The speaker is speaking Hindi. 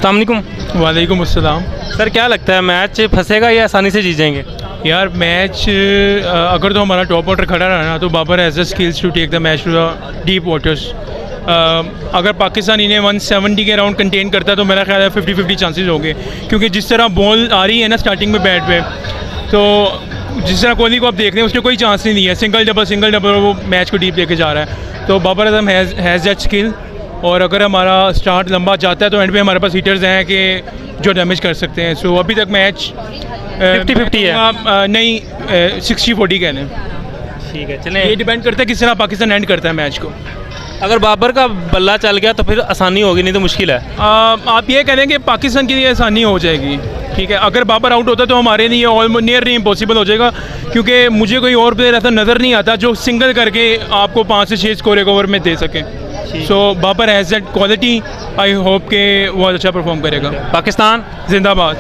अस्सलाम वालेकुम। वालेकुम अस्सलाम। सर क्या लगता है मैच फंसेगा या आसानी से जीत जाएंगे? यार मैच अगर तो हमारा टॉप ऑर्डर खड़ा रहा ना तो Babar has the skills to take the match to the deep waters. अगर पाकिस्तान इन्हें 170 के अराउंड कंटेन करता है तो मेरा ख्याल है 50-50 चांसेस होंगे, क्योंकि जिस तरह बॉल आ रही है ना स्टार्टिंग में बैट पे, तो जिस तरह कोहली को आप देख रहे हैं उसके कोई चांस नहीं है, सिंगल डबल वो मैच को डीप लेके जा रहा है। तो Babar Azam has that skill, और अगर हमारा स्टार्ट लंबा जाता है तो एंड पे हमारे पास हीटर्स हैं कि जो डैमेज कर सकते हैं। सो अभी तक मैच 50-50 है? नहीं, 60-40 कह लें। ठीक है, ये चलें। डिपेंड करता है किस तरह पाकिस्तान एंड करता है मैच को। अगर बाबर का बल्ला चल गया तो फिर आसानी होगी, नहीं तो मुश्किल है। आप ये कह रहे हैं कि पाकिस्तान के लिए आसानी हो जाएगी, ठीक है। अगर बाबर आउट होता तो हमारे लिए ऑलमोस्ट नियर इम्पॉसिबल हो जाएगा, क्योंकि मुझे कोई और प्लेयर ऐसा नज़र नहीं आता जो सिंगल करके आपको 5 से 6 स्कोर एक ओवर में दे सके। So Babar has that quality, I hope के वो अच्छा परफॉर्म करेगा। पाकिस्तान जिंदाबाद।